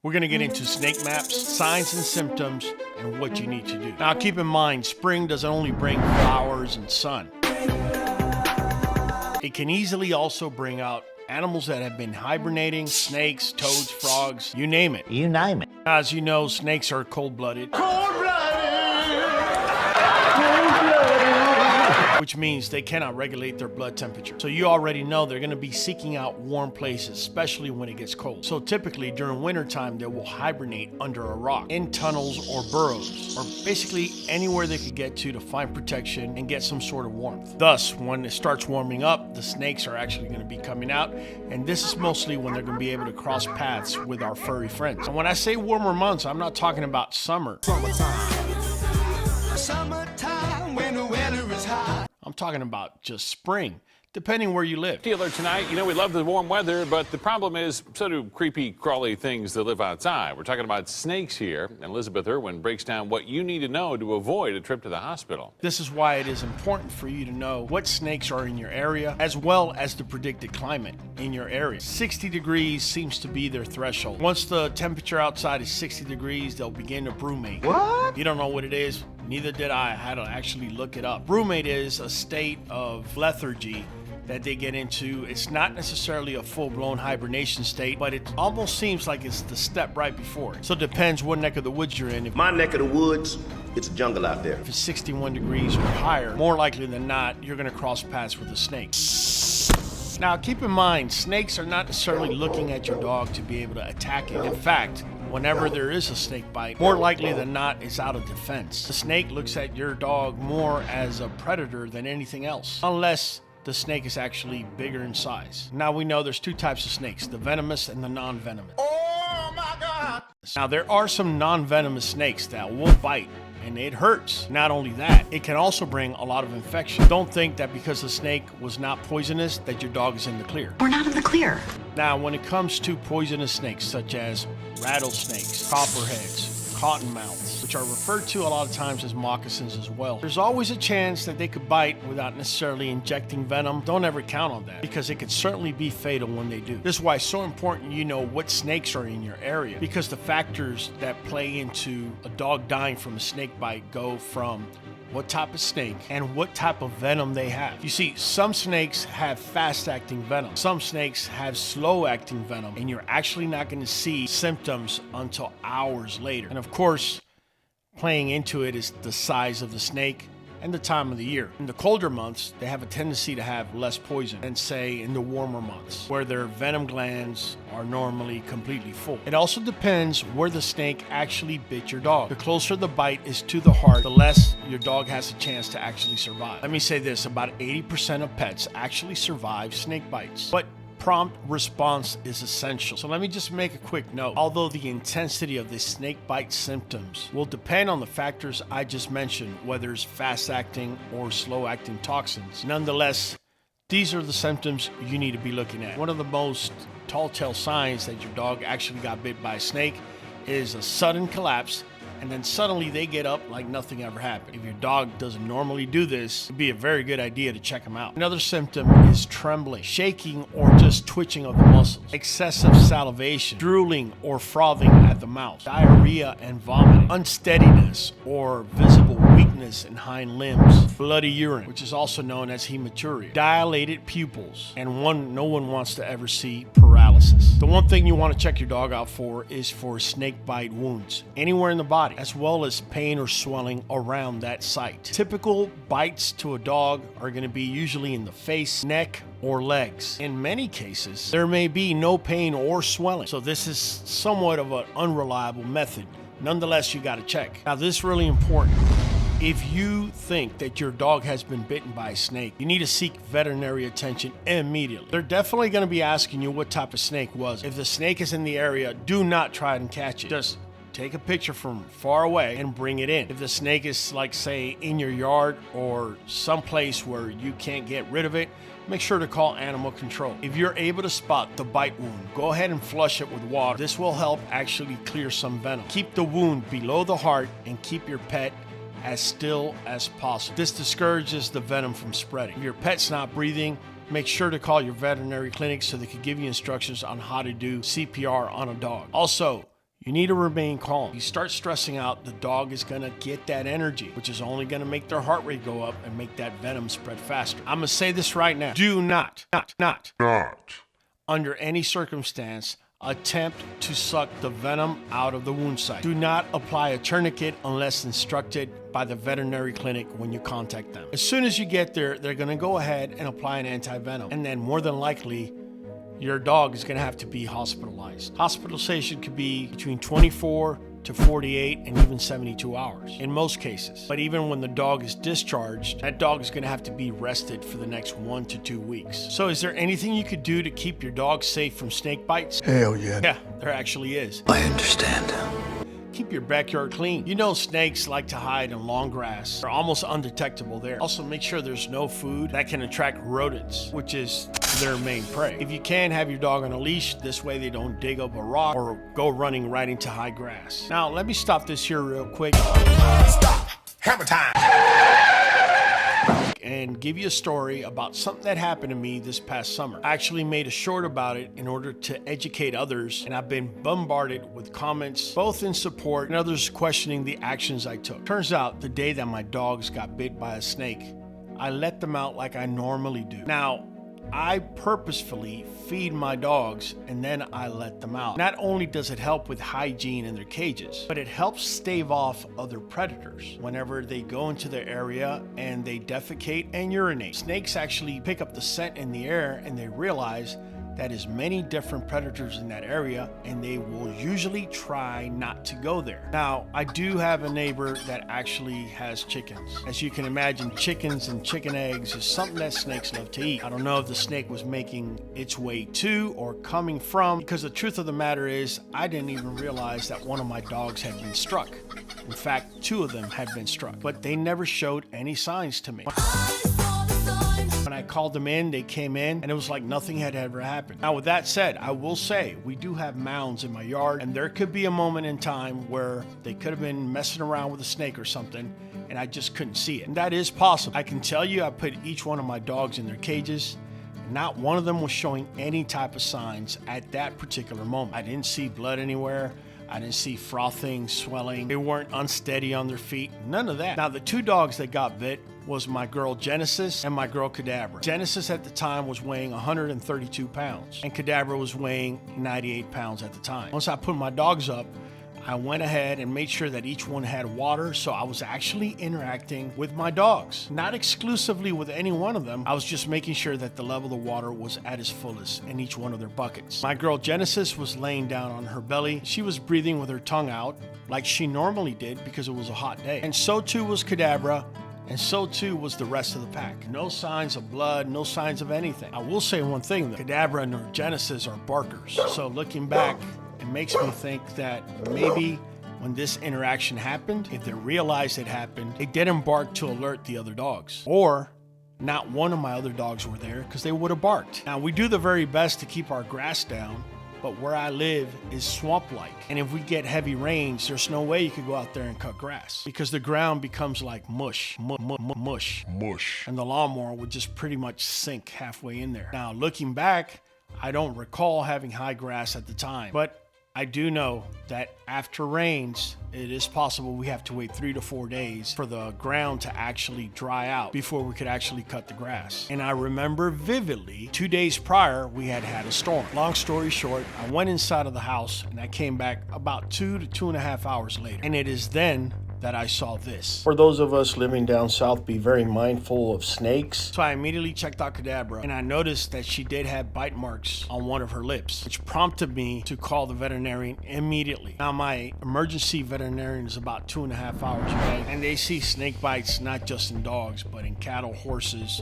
We're going to get into snake maps, signs and symptoms, and what you need to do. Now keep in mind, spring doesn't only bring flowers and sun. It can easily also bring out animals that have been hibernating, snakes, toads, frogs, you name it. You name it. As you know, snakes are cold-blooded. Which means they cannot regulate their blood temperature. So you already know they're going to be seeking out warm places, especially when it gets cold. So typically during wintertime, they will hibernate under a rock, in tunnels or burrows, or basically anywhere they could get to find protection and get some sort of warmth. Thus, when it starts warming up, the snakes are actually going to be coming out, and this is mostly when they're going to be able to cross paths with our furry friends. And when I say warmer months, I'm not talking about summer. Summertime when the weather is hot. I'm talking about just spring, depending where you live. Dealer tonight, you know we love the warm weather, but the problem is so do creepy, crawly things that live outside. We're talking about snakes here, and Elizabeth Irwin breaks down what you need to know to avoid a trip to the hospital. This is why it is important for you to know what snakes are in your area, as well as the predicted climate in your area. 60 degrees seems to be their threshold. Once the temperature outside is 60 degrees, they'll begin to brumate. What? You don't know what it is? Neither did I. I had to actually look it up. Brumate is a state of lethargy that they get into. It's not necessarily a full-blown hibernation state, but it almost seems like it's the step right before it. So it depends what neck of the woods you're in. My neck of the woods, it's a jungle out there. If it's 61 degrees or higher, more likely than not, you're going to cross paths with a snake. Now, keep in mind, snakes are not necessarily looking at your dog to be able to attack it. In fact, whenever there is a snake bite, more likely than not, it's out of defense. The snake looks at your dog more as a predator than anything else, unless the snake is actually bigger in size. Now we know there's two types of snakes, the venomous and the non-venomous. Oh my God! Now there are some non-venomous snakes that will bite, and it hurts. Not only that, it can also bring a lot of infection. Don't think that because the snake was not poisonous that your dog is in the clear. We're not in the clear. Now, when it comes to poisonous snakes, such as rattlesnakes, copperheads, cottonmouths, which are referred to a lot of times as moccasins as well, there's always a chance that they could bite without necessarily injecting venom. Don't ever count on that, because it could certainly be fatal when they do. This is why it's so important you know what snakes are in your area, because the factors that play into a dog dying from a snake bite go from what type of snake and what type of venom they have. You see, some snakes have fast-acting venom. Some snakes have slow-acting venom, and you're actually not going to see symptoms until hours later. And of course, playing into it is the size of the snake and the time of the year. In the colder months, they have a tendency to have less poison than, say, in the warmer months, where their venom glands are normally completely full. It also depends where the snake actually bit your dog. The closer the bite is to the heart, the less your dog has a chance to actually survive. Let me say this, about 80% of pets actually survive snake bites. But prompt response is essential. So let me just make a quick note. Although the intensity of the snake bite symptoms will depend on the factors I just mentioned, whether it's fast-acting or slow-acting toxins, nonetheless, these are the symptoms you need to be looking at. One of the most telltale signs that your dog actually got bit by a snake is a sudden collapse, and then suddenly they get up like nothing ever happened. If your dog doesn't normally do this, it'd be a very good idea to check him out. Another symptom is trembling, shaking, or just twitching of the muscles, excessive salivation, drooling or frothing at the mouth, diarrhea and vomiting, unsteadiness or visible weakness in hind limbs, bloody urine, which is also known as hematuria, dilated pupils, and no one wants to ever see paralysis. The one thing you want to check your dog out for is for snake bite wounds anywhere in the body, as well as pain or swelling around that site. Typical bites to a dog are going to be usually in the face, neck, or legs. In many cases, there may be no pain or swelling, so this is somewhat of an unreliable method. Nonetheless, you got to check. Now, this is really important. If you think that your dog has been bitten by a snake, you need to seek veterinary attention immediately. They're definitely going to be asking you what type of snake was. If the snake is in the area, do not try and catch it. Just take a picture from far away and bring it in. If the snake is, like, say, in your yard or someplace where you can't get rid of it, make sure to call animal control. If you're able to spot the bite wound, go ahead and flush it with water. This will help actually clear some venom. Keep the wound below the heart and keep your pet as still as possible. This discourages the venom from spreading. If your pet's not breathing, make sure to call your veterinary clinic so they can give you instructions on how to do CPR on a dog. Also, You need to remain calm. If you start stressing out, the dog is gonna get that energy, which is only gonna make their heart rate go up and make that venom spread faster. I'm gonna say this right now. Do not, under any circumstance, attempt to suck the venom out of the wound site. Do not apply a tourniquet unless instructed by the veterinary clinic when you contact them. As soon as you get there, they're gonna go ahead and apply an anti-venom. And then more than likely, your dog is gonna have to be hospitalized. Hospitalization could be between 24 to 48 and even 72 hours in most cases. But even when the dog is discharged, that dog is gonna have to be rested for the next 1 to 2 weeks. So is there anything you could do to keep your dog safe from snake bites? Hell yeah. Yeah, there actually is. I understand. Keep your backyard clean. You know snakes like to hide in long grass. They're almost undetectable there. Also make sure there's no food that can attract rodents, which is their main prey. If you can, have your dog on a leash. This way they don't dig up a rock or go running right into high grass. Now, let me stop this here real quick. Stop. Hammer time. And give you a story about something that happened to me this past summer. I actually made a short about it in order to educate others, and I've been bombarded with comments, both in support and others questioning the actions I took. Turns out, the day that my dogs got bit by a snake, I let them out like I normally do. Now, I purposefully feed my dogs and then I let them out. Not only does it help with hygiene in their cages, but it helps stave off other predators whenever they go into their area and they defecate and urinate. Snakes actually pick up the scent in the air and they realize that is many different predators in that area, and they will usually try not to go there. Now, I do have a neighbor that actually has chickens. As you can imagine, chickens and chicken eggs is something that snakes love to eat. I don't know if the snake was making its way to or coming from, because the truth of the matter is, I didn't even realize that one of my dogs had been struck. In fact, 2 of them had been struck, but they never showed any signs to me. When I called them in, they came in, and it was like nothing had ever happened. Now, with that said, I will say we do have mounds in my yard, and there could be a moment in time where they could have been messing around with a snake or something, and I just couldn't see it. And that is possible. I can tell you, I put each one of my dogs in their cages. Not one of them was showing any type of signs at that particular moment. I didn't see blood anywhere. I didn't see frothing, swelling. They weren't unsteady on their feet. None of that. Now, the 2 dogs that got bit was my girl Genesis and my girl Cadabra. Genesis at the time was weighing 132 pounds, and Cadabra was weighing 98 pounds at the time. Once I put my dogs up, I went ahead and made sure that each one had water, so I was actually interacting with my dogs. Not exclusively with any one of them, I was just making sure that the level of the water was at its fullest in each one of their buckets. My girl Genesis was laying down on her belly. She was breathing with her tongue out, like she normally did because it was a hot day. And so too was Cadabra, and so too was the rest of the pack. No signs of blood, no signs of anything. I will say one thing, though. Cadabra and Genesis are barkers. So looking back, it makes me think that maybe when this interaction happened, if they realized it happened, they didn't bark to alert the other dogs. Or not one of my other dogs were there because they would have barked. Now, we do the very best to keep our grass down, but where I live is swamp-like. And if we get heavy rains, there's no way you could go out there and cut grass because the ground becomes like mush. And the lawnmower would just pretty much sink halfway in there. Now, looking back, I don't recall having high grass at the time, but I do know that after rains, it is possible we have to wait 3 to 4 days for the ground to actually dry out before we could actually cut the grass. And I remember vividly, 2 days prior, we had a storm. Long story short, I went inside of the house and I came back about 2 to 2.5 hours later. And it is then that I saw this. For those of us living down south, be very mindful of snakes. So I immediately checked out Cadabra, and I noticed that she did have bite marks on one of her lips, which prompted me to call the veterinarian immediately. Now, my emergency veterinarian is about 2.5 hours away, and they see snake bites not just in dogs, but in cattle, horses,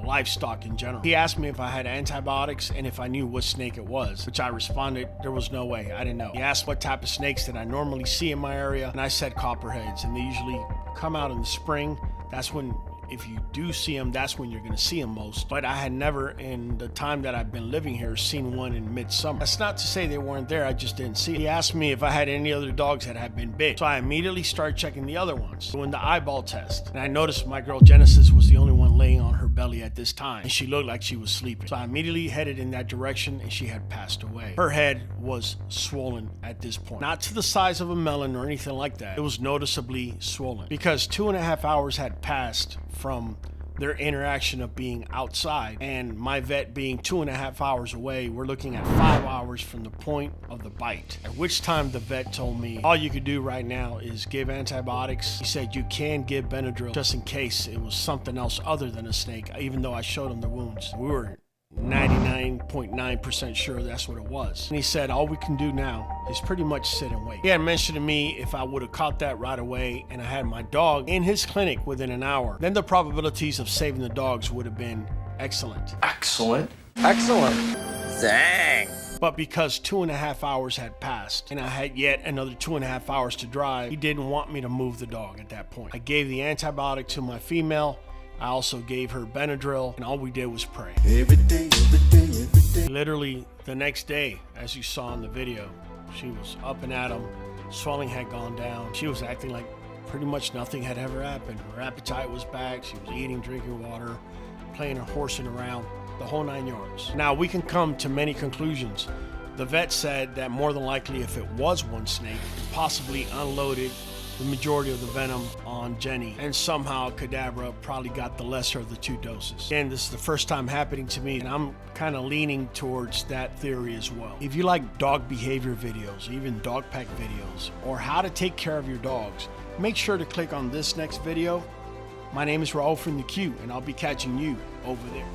livestock in general. He asked me if I had antibiotics and if I knew what snake it was, which I responded, there was no way, I didn't know. He asked what type of snakes that I normally see in my area, and I said copperheads, and they usually come out in the spring. That's when, if you do see them, that's when you're gonna see them most. But I had never, in the time that I've been living here, seen one in midsummer. That's not to say they weren't there, I just didn't see it. He asked me if I had any other dogs that had been bit. So I immediately started checking the other ones, doing the eyeball test. And I noticed my girl Genesis was the only one someone laying on her belly at this time, and she looked like she was sleeping. So I immediately headed in that direction, and she had passed away. Her head was swollen at this point. Not to the size of a melon or anything like that. It was noticeably swollen because 2.5 hours had passed from their interaction of being outside, and my vet being 2.5 hours away. We're looking at 5 hours from the point of the bite, at which time the vet told me all you could do right now is give antibiotics. He said you can give Benadryl just in case it was something else other than a snake, even though I showed him the wounds. We were 99.9% sure that's what it was. And he said all we can do now is pretty much sit and wait. He had mentioned to me if I would have caught that right away and I had my dog in his clinic within an hour, then the probabilities of saving the dogs would have been excellent. Excellent. Excellent. Dang. But because 2.5 hours had passed and I had yet another 2.5 hours to drive, he didn't want me to move the dog at that point. I gave the antibiotic to my female. I also gave her Benadryl, and all we did was pray. Every day. Literally the next day, as you saw in the video, she was up and at 'em. Swelling had gone down. She was acting like pretty much nothing had ever happened. Her appetite was back. She was eating, drinking water, playing her horsing around, the whole 9 yards. Now, we can come to many conclusions. The vet said that more than likely, if it was one snake, possibly unloaded the majority of the venom on Jenny, and somehow Kadabra probably got the lesser of the two doses. Again, this is the first time happening to me, and I'm kind of leaning towards that theory as well. If you like dog behavior videos, even dog pack videos, or how to take care of your dogs, make sure to click on this next video. My name is Raul from the Q, and I'll be catching you over there.